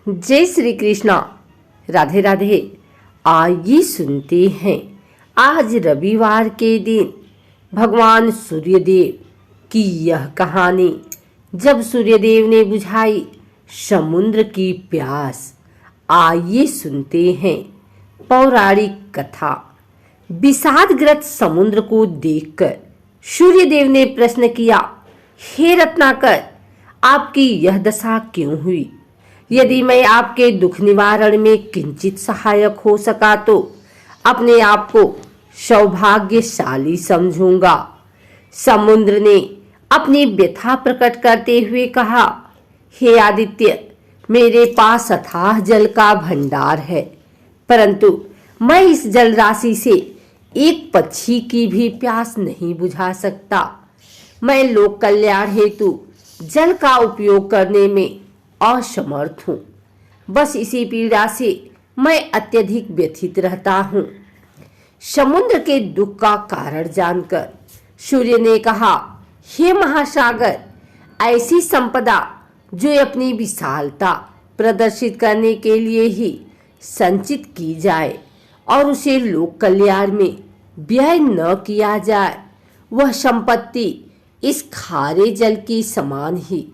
जय श्री कृष्णा। राधे राधे। आइए सुनते हैं आज रविवार के दिन भगवान सूर्यदेव की यह कहानी। जब सूर्यदेव ने बुझाई समुद्र की प्यास। आइए सुनते हैं पौराणिक कथा। विषादग्रस्त समुद्र को देखकर सूर्यदेव ने प्रश्न किया, हे रत्नाकर, आपकी यह दशा क्यों हुई? यदि मैं आपके दुख निवारण में किंचित सहायक हो सका तो अपने आप को सौभाग्यशाली समझूंगा। समुद्र ने अपनी व्यथा प्रकट करते हुए कहा, हे आदित्य, मेरे पास अथाह जल का भंडार है, परंतु मैं इस जल राशि से एक पक्षी की भी प्यास नहीं बुझा सकता। मैं लोक कल्याण हेतु जल का उपयोग करने में असमर्थ हूँ। बस इसी पीड़ा से मैं अत्यधिक व्यथित रहता हूँ। समुद्र के दुख का कारण जानकर सूर्य ने कहा, हे महासागर, ऐसी संपदा जो अपनी विशालता प्रदर्शित करने के लिए ही संचित की जाए और उसे लोक कल्याण में व्यय न किया जाए, वह संपत्ति इस खारे जल की समान ही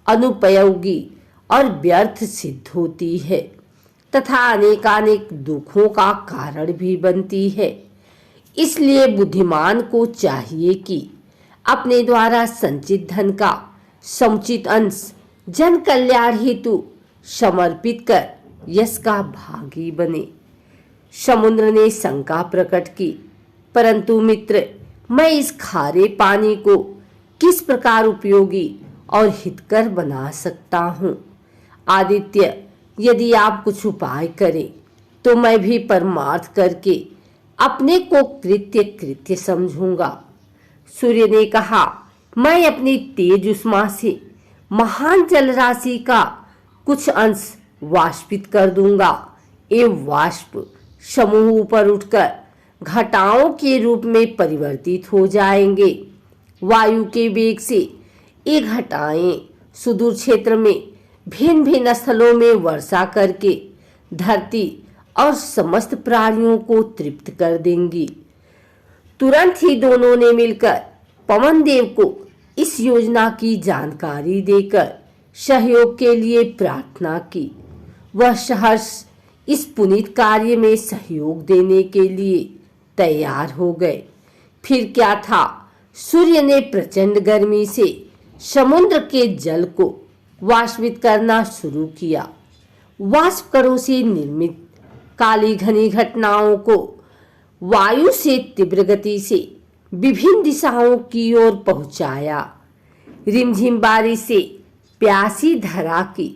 अनुपयोगी और व्यर्थ सिद्ध होती है तथा अनेकानेक दुखों का कारण भी बनती है। इसलिए बुद्धिमान को चाहिए कि अपने द्वारा संचित धन का समुचित अंश जन कल्याण हेतु समर्पित कर यश का भागी बने। समुद्र ने शंका प्रकट की, परंतु मित्र, मैं इस खारे पानी को किस प्रकार उपयोगी और हितकर बना सकता हूँ? आदित्य, यदि आप कुछ उपाय करें तो मैं भी परमार्थ करके अपने को कृत्य समझूंगा। सूर्य ने कहा, मैं अपनी तेज उष्मा से महान जल राशि का कुछ अंश वाष्पित कर दूंगा। ये वाष्प समूह ऊपर उठकर घटाओं के रूप में परिवर्तित हो जाएंगे। वायु के वेग से ये घटाएं सुदूर क्षेत्र में भिन्न भिन्न स्थलों में वर्षा करके धरती और समस्त प्राणियों को तृप्त कर देंगी। तुरंत ही दोनों ने मिलकर पवन देव को इस योजना की जानकारी देकर सहयोग के लिए प्रार्थना की। वह सहर्ष इस पुनीत कार्य में सहयोग देने के लिए तैयार हो गए। फिर क्या था, सूर्य ने प्रचंड गर्मी से समुद्र के जल को वाष्पित करना शुरू किया। वाष्प कणों से निर्मित काली घनी घटनाओं को वायु से तीव्र गति से विभिन्न दिशाओं की ओर पहुंचाया। रिमझिम बारिश से प्यासी धरा की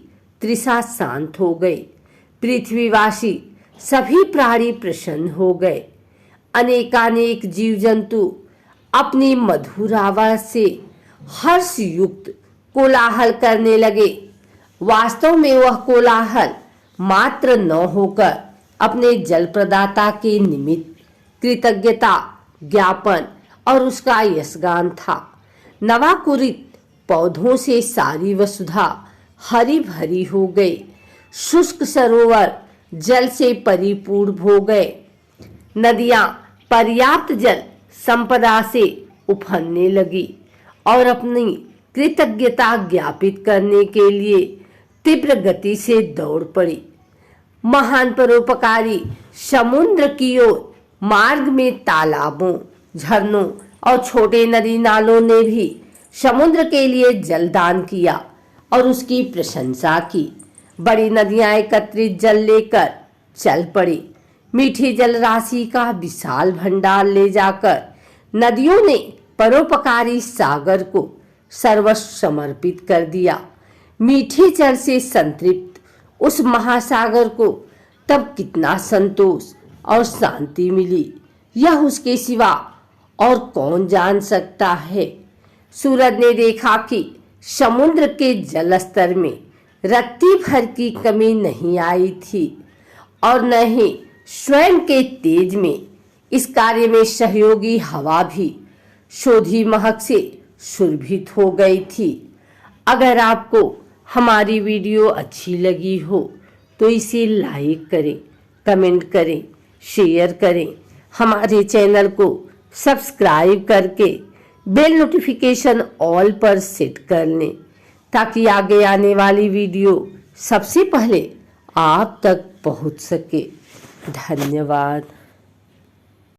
तृषा शांत हो गई। पृथ्वीवासी सभी प्राणी प्रसन्न हो गए। अनेकानेक जीव जंतु अपनी मधुर आवाज से हर्ष युक्त कोलाहल करने लगे। वास्तव में वह कोलाहल मात्र न होकर अपने जल प्रदाता के निमित्त कृतज्ञता ज्ञापन और उसका यशगान था। नवाकुरित पौधों से सारी वसुधा हरी भरी हो गई। शुष्क सरोवर जल से परिपूर्ण हो गए। नदियां पर्याप्त जल संपदा से उफनने लगी और अपनी कृतज्ञता ज्ञापित करने के लिए तीव्र गति से दौड़ पड़ी। महान परोपकारी समुद्र की ओर मार्ग में तालाबों, झरनों और छोटे नदी नालों ने भी समुद्र के लिए जलदान किया और उसकी प्रशंसा की। बड़ी नदियां एकत्रित जल लेकर चल पड़ी। मीठी जल राशि का विशाल भंडार ले जाकर नदियों ने परोपकारी सागर को सर्वस्व समर्पित कर दिया। मीठे जल से संतृप्त उस महासागर को तब कितना संतोष और शांति मिली, यह उसके सिवा और कौन जान सकता है। सूरज ने देखा कि समुद्र के जल स्तर में रत्ती भर की कमी नहीं आई थी और न ही स्वयं के तेज में इस कार्य में सहयोगी हवा भी शोधी महक से सुरभित हो गई थी। अगर आपको हमारी वीडियो अच्छी लगी हो तो इसे लाइक करें, कमेंट करें, शेयर करें। हमारे चैनल को सब्सक्राइब करके बेल नोटिफिकेशन ऑल पर सेट कर लें ताकि आगे आने वाली वीडियो सबसे पहले आप तक पहुंच सके। धन्यवाद।